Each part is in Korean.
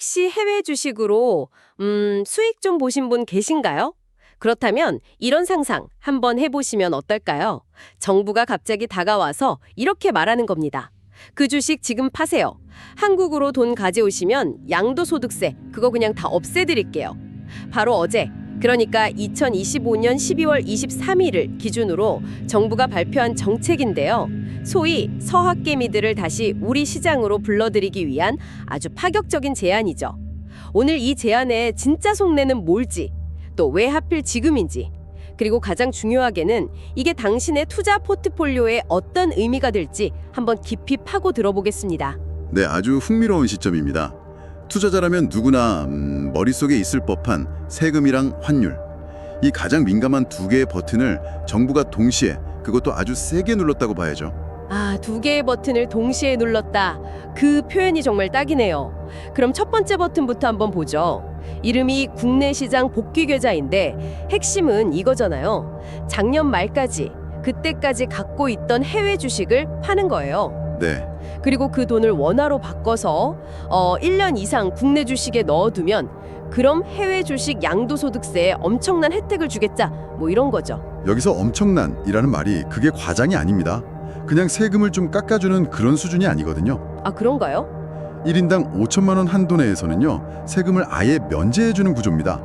혹시 해외 주식으로 수익 좀 보신 분 계신가요? 그렇다면 이런 상상 한번 해보시면 어떨까요? 정부가 갑자기 다가와서 이렇게 말하는 겁니다. 그 주식 지금 파세요. 한국으로 돈 가져오시면 양도소득세 그거 그냥 다 없애드릴게요. 바로 어제, 그러니까 2025년 12월 23일을 기준으로 정부가 발표한 정책인데요. 소위 서학개미들을 다시 우리 시장으로 불러들이기 위한 아주 파격적인 제안이죠. 오늘 이 제안의 진짜 속내는 뭘지, 또 왜 하필 지금인지, 그리고 가장 중요하게는 이게 당신의 투자 포트폴리오에 어떤 의미가 될지 한번 깊이 파고 들어보겠습니다. 네, 아주 흥미로운 시점입니다. 투자자라면 누구나 머릿속에 있을 법한 세금이랑 환율. 이 가장 민감한 두 개의 버튼을 정부가 동시에, 그것도 아주 세게 눌렀다고 봐야죠. 아, 두 개의 버튼을 동시에 눌렀다. 그 표현이 정말 딱이네요. 그럼 첫 번째 버튼부터 한번 보죠. 이름이 국내 시장 복귀 계좌인데 핵심은 이거잖아요. 작년 말까지, 그때까지 갖고 있던 해외 주식을 파는 거예요. 네, 그리고 그 돈을 원화로 바꿔서 1년 이상 국내 주식에 넣어두면 그럼 해외 주식 양도소득세에 엄청난 혜택을 주겠자, 뭐 이런 거죠. 여기서 엄청난이라는 말이 그게 과장이 아닙니다. 그냥 세금을 좀 깎아주는 그런 수준이 아니거든요. 아, 그런가요? 1인당 5천만 원 한도 내에서는요, 세금을 아예 면제해주는 구조입니다.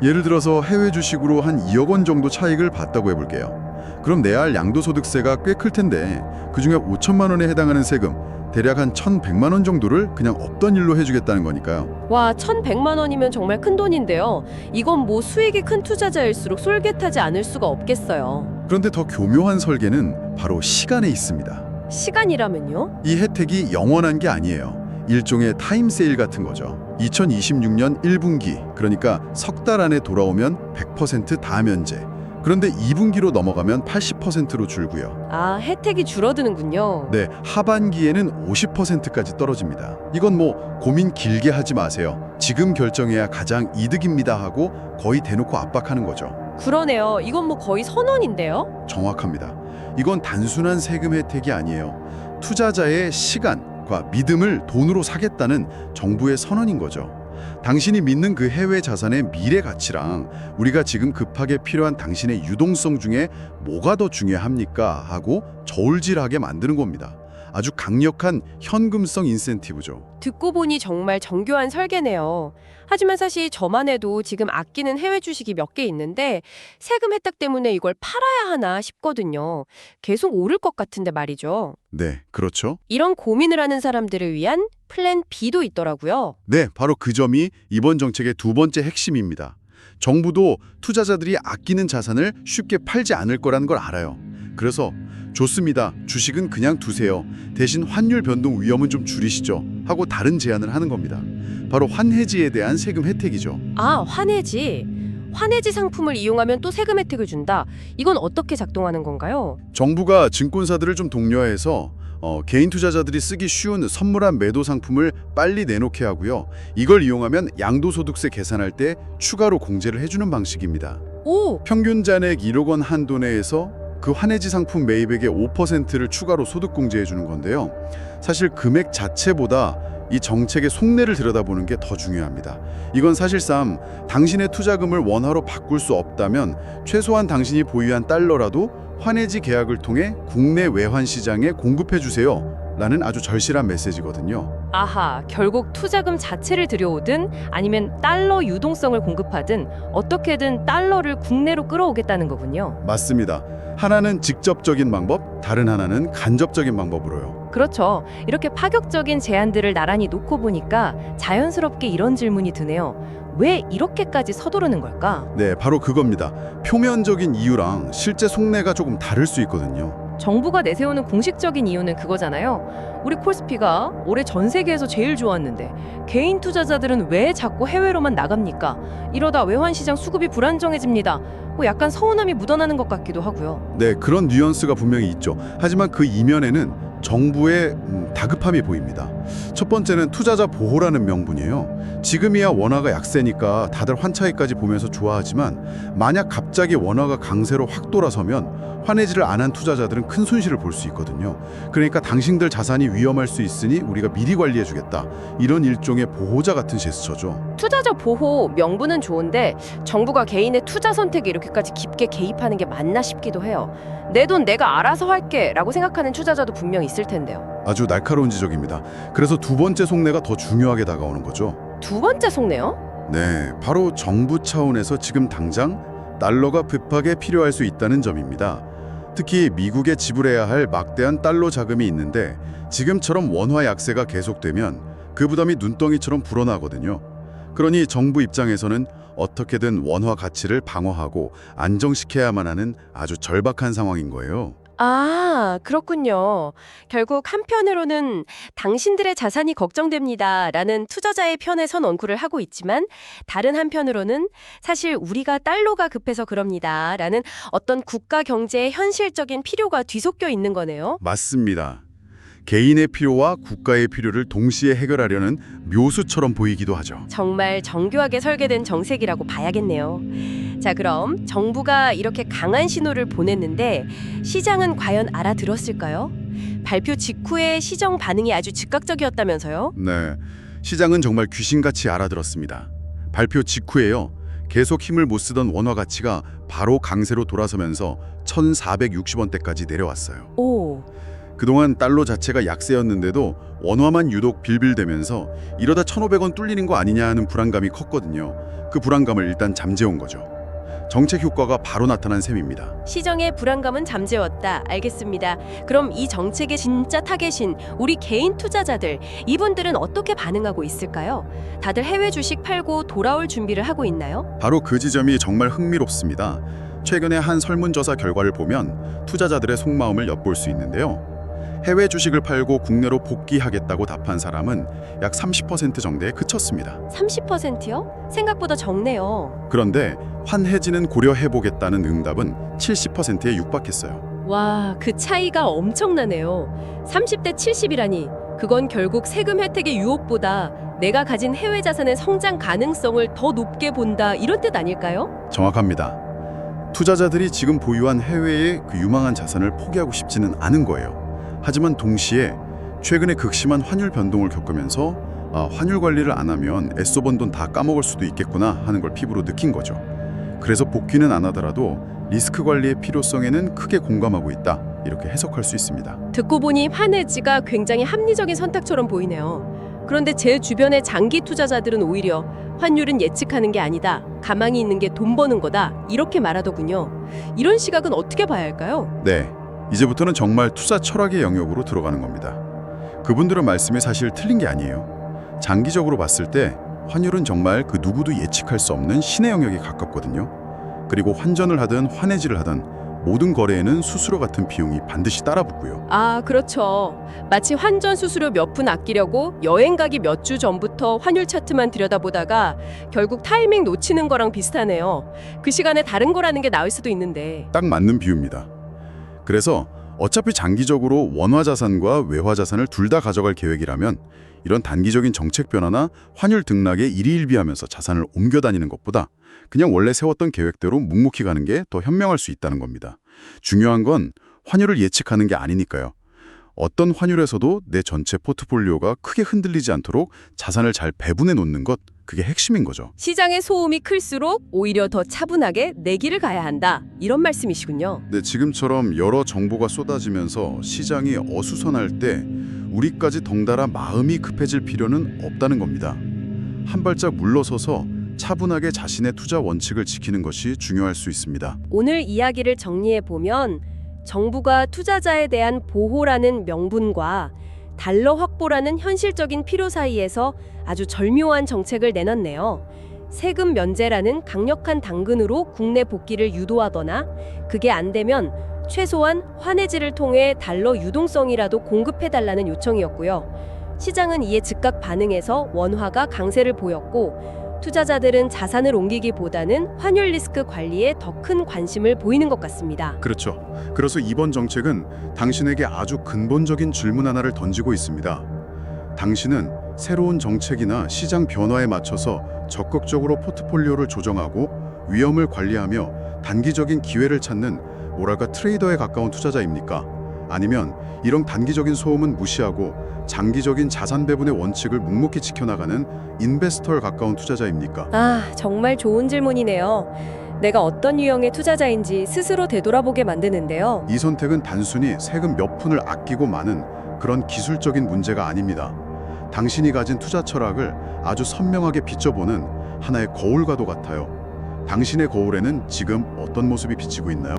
예를 들어서 해외 주식으로 한 2억 원 정도 차익을 봤다고 해볼게요. 그럼 내야 할 양도소득세가 꽤 클 텐데 그중에 5천만 원에 해당하는 세금, 대략 한 1,100만 원 정도를 그냥 없던 일로 해주겠다는 거니까요. 와, 1,100만 원이면 정말 큰 돈인데요. 이건 뭐 수익이 큰 투자자일수록 솔깃하지 않을 수가 없겠어요. 그런데 더 교묘한 설계는 바로 시간에 있습니다. 시간이라면요? 이 혜택이 영원한 게 아니에요. 일종의 타임세일 같은 거죠. 2026년 1분기, 그러니까 석 달 안에 돌아오면 100% 다 면제. 그런데 2분기로 넘어가면 80%로 줄고요. 아, 혜택이 줄어드는군요. 네, 하반기에는 50%까지 떨어집니다. 이건 뭐 고민 길게 하지 마세요. 지금 결정해야 가장 이득입니다 하고 거의 대놓고 압박하는 거죠. 그러네요. 이건 뭐 거의 선언인데요? 정확합니다. 이건 단순한 세금 혜택이 아니에요. 투자자의 시간과 믿음을 돈으로 사겠다는 정부의 선언인 거죠. 당신이 믿는 그 해외 자산의 미래 가치랑 우리가 지금 급하게 필요한 당신의 유동성 중에 뭐가 더 중요합니까? 하고 저울질하게 만드는 겁니다. 아주 강력한 현금성 인센티브죠. 듣고 보니 정말 정교한 설계네요. 하지만 사실 저만 해도 지금 아끼는 해외 주식이 몇 개 있는데 세금 혜택 때문에 이걸 팔아야 하나 싶거든요. 계속 오를 것 같은데 말이죠. 네, 그렇죠. 이런 고민을 하는 사람들을 위한 플랜 B도 있더라고요. 네, 바로 그 점이 이번 정책의 두 번째 핵심입니다. 정부도 투자자들이 아끼는 자산을 쉽게 팔지 않을 거라는 걸 알아요. 그래서 좋습니다. 주식은 그냥 두세요. 대신 환율 변동 위험은 좀 줄이시죠. 하고 다른 제안을 하는 겁니다. 바로 환해지에 대한 세금 혜택이죠. 아, 환해지. 환해지 상품을 이용하면 또 세금 혜택을 준다. 이건 어떻게 작동하는 건가요? 정부가 증권사들을 좀 독려해서 개인 투자자들이 쓰기 쉬운 선물한 매도 상품을 빨리 내놓게 하고요. 이걸 이용하면 양도소득세 계산할 때 추가로 공제를 해주는 방식입니다. 오! 평균 잔액 1억 원 한도 내에서 그 환해지 상품 매입액의 5%를 추가로 소득 공제해 주는 건데요. 사실 금액 자체보다 이 정책의 속내를 들여다보는 게 더 중요합니다. 이건 사실상 당신의 투자금을 원화로 바꿀 수 없다면 최소한 당신이 보유한 달러라도 환해지 계약을 통해 국내 외환 시장에 공급해 주세요. 라는 아주 절실한 메시지거든요. 아하, 결국 투자금 자체를 들여오든 아니면 달러 유동성을 공급하든 어떻게든 달러를 국내로 끌어오겠다는 거군요. 맞습니다. 하나는 직접적인 방법, 다른 하나는 간접적인 방법으로요. 그렇죠. 이렇게 파격적인 제안들을 나란히 놓고 보니까 자연스럽게 이런 질문이 드네요. 왜 이렇게까지 서두르는 걸까? 네, 바로 그겁니다. 표면적인 이유랑 실제 속내가 조금 다를 수 있거든요. 정부가 내세우는 공식적인 이유는 그거잖아요. 우리 콜스피가 올해 전 세계에서 제일 좋았는데 개인 투자자들은 왜 자꾸 해외로만 나갑니까? 이러다 외환시장 수급이 불안정해집니다. 뭐 약간 서운함이 묻어나는 것 같기도 하고요. 네, 그런 뉘앙스가 분명히 있죠. 하지만 그 이면에는 정부의 다급함이 보입니다. 첫 번째는 투자자 보호라는 명분이에요. 지금이야 원화가 약세니까 다들 환차익까지 보면서 좋아하지만 만약 갑자기 원화가 강세로 확 돌아서면 환해지를 안 한 투자자들은 큰 손실을 볼 수 있거든요. 그러니까 당신들 자산이 위험할 수 있으니 우리가 미리 관리해주겠다. 이런 일종의 보호자 같은 제스처죠. 투자자 보호 명분은 좋은데 정부가 개인의 투자 선택에 이렇게까지 깊게 개입하는 게 맞나 싶기도 해요. 내 돈 내가 알아서 할게 라고 생각하는 투자자도 분명 있을 텐데요. 아주 날카로운 지적입니다. 그래서 두 번째 속내가 더 중요하게 다가오는 거죠. 두 번째 속내요? 네, 바로 정부 차원에서 지금 당장 달러가 급하게 필요할 수 있다는 점입니다. 특히 미국에 지불해야 할 막대한 달러 자금이 있는데 지금처럼 원화 약세가 계속되면 그 부담이 눈덩이처럼 불어나거든요. 그러니 정부 입장에서는 어떻게든 원화 가치를 방어하고 안정시켜야만 하는 아주 절박한 상황인 거예요. 아, 그렇군요. 결국 한편으로는 당신들의 자산이 걱정됩니다라는 투자자의 편에 선 언구를 하고 있지만 다른 한편으로는 사실 우리가 달러가 급해서 그럽니다라는 어떤 국가 경제의 현실적인 필요가 뒤섞여 있는 거네요. 맞습니다. 개인의 필요와 국가의 필요를 동시에 해결하려는 묘수처럼 보이기도 하죠. 정말 정교하게 설계된 정책이라고 봐야겠네요. 자, 그럼 정부가 이렇게 강한 신호를 보냈는데 시장은 과연 알아들었을까요? 발표 직후에 시정 반응이 아주 즉각적이었다면서요? 네, 시장은 정말 귀신같이 알아들었습니다. 발표 직후에요. 계속 힘을 못 쓰던 원화 가치가 바로 강세로 돌아서면서 1,460원대까지 내려왔어요. 오, 그동안 달러 자체가 약세였는데도 원화만 유독 빌빌대면서 이러다 1,500원 뚫리는 거 아니냐 하는 불안감이 컸거든요. 그 불안감을 일단 잠재운 거죠. 정책 효과가 바로 나타난 셈입니다. 시정의 불안감은 잠재웠다. 알겠습니다. 그럼 이 정책의 진짜 타겟인 우리 개인 투자자들, 이분들은 어떻게 반응하고 있을까요? 다들 해외 주식 팔고 돌아올 준비를 하고 있나요? 바로 그 지점이 정말 흥미롭습니다. 최근에 한 설문조사 결과를 보면 투자자들의 속마음을 엿볼 수 있는데요. 해외 주식을 팔고 국내로 복귀하겠다고 답한 사람은 약 30% 정도에 그쳤습니다. 30%요? 생각보다 적네요. 그런데 환해지는 고려해보겠다는 응답은 70%에 육박했어요. 와, 그 차이가 엄청나네요. 30대 70이라니. 그건 결국 세금 혜택의 유혹보다 내가 가진 해외 자산의 성장 가능성을 더 높게 본다, 이런 뜻 아닐까요? 정확합니다. 투자자들이 지금 보유한 해외의 그 유망한 자산을 포기하고 싶지는 않은 거예요. 하지만 동시에 최근에 극심한 환율 변동을 겪으면서 환율 관리를 안 하면 애써 번 돈 다 까먹을 수도 있겠구나 하는 걸 피부로 느낀 거죠. 그래서 복귀는 안 하더라도 리스크 관리의 필요성에는 크게 공감하고 있다. 이렇게 해석할 수 있습니다. 듣고 보니 환해지가 굉장히 합리적인 선택처럼 보이네요. 그런데 제 주변의 장기 투자자들은 오히려 환율은 예측하는 게 아니다. 가망이 있는 게 돈 버는 거다. 이렇게 말하더군요. 이런 시각은 어떻게 봐야 할까요? 네, 이제부터는 정말 투자 철학의 영역으로 들어가는 겁니다. 그분들의 말씀이 사실 틀린 게 아니에요. 장기적으로 봤을 때 환율은 정말 그 누구도 예측할 수 없는 신의 영역에 가깝거든요. 그리고 환전을 하든 환해지를 하든 모든 거래에는 수수료 같은 비용이 반드시 따라붙고요. 아, 그렇죠. 마치 환전 수수료 몇 푼 아끼려고 여행 가기 몇 주 전부터 환율 차트만 들여다보다가 결국 타이밍 놓치는 거랑 비슷하네요. 그 시간에 다른 거라는 게 나을 수도 있는데. 딱 맞는 비유입니다. 그래서 어차피 장기적으로 원화 자산과 외화 자산을 둘 다 가져갈 계획이라면 이런 단기적인 정책 변화나 환율 등락에 일희일비하면서 자산을 옮겨 다니는 것보다 그냥 원래 세웠던 계획대로 묵묵히 가는 게 더 현명할 수 있다는 겁니다. 중요한 건 환율을 예측하는 게 아니니까요. 어떤 환율에서도 내 전체 포트폴리오가 크게 흔들리지 않도록 자산을 잘 배분해 놓는 것, 그게 핵심인 거죠. 시장의 소음이 클수록 오히려 더 차분하게 내 길을 가야 한다. 이런 말씀이시군요. 네, 지금처럼 여러 정보가 쏟아지면서 시장이 어수선할 때 우리까지 덩달아 마음이 급해질 필요는 없다는 겁니다. 한 발짝 물러서서 차분하게 자신의 투자 원칙을 지키는 것이 중요할 수 있습니다. 오늘 이야기를 정리해 보면 정부가 투자자에 대한 보호라는 명분과 달러 확보라는 현실적인 필요 사이에서 아주 절묘한 정책을 내놨네요. 세금 면제라는 강력한 당근으로 국내 복귀를 유도하거나 그게 안 되면 최소한 환해지를 통해 달러 유동성이라도 공급해달라는 요청이었고요. 시장은 이에 즉각 반응해서 원화가 강세를 보였고 투자자들은 자산을 옮기기보다는 환율 리스크 관리에 더 큰 관심을 보이는 것 같습니다. 그렇죠. 그래서 이번 정책은 당신에게 아주 근본적인 질문 하나를 던지고 있습니다. 당신은 새로운 정책이나 시장 변화에 맞춰서 적극적으로 포트폴리오를 조정하고 위험을 관리하며 단기적인 기회를 찾는 뭐랄까 트레이더에 가까운 투자자입니까? 아니면 이런 단기적인 소음은 무시하고 장기적인 자산 배분의 원칙을 묵묵히 지켜나가는 인베스터에 가까운 투자자입니까? 정말 좋은 질문이네요. 내가 어떤 유형의 투자자인지 스스로 되돌아보게 만드는데요. 이 선택은 단순히 세금 몇 푼을 아끼고 마는 그런 기술적인 문제가 아닙니다. 당신이 가진 투자 철학을 아주 선명하게 비춰보는 하나의 거울과도 같아요. 당신의 거울에는 지금 어떤 모습이 비치고 있나요?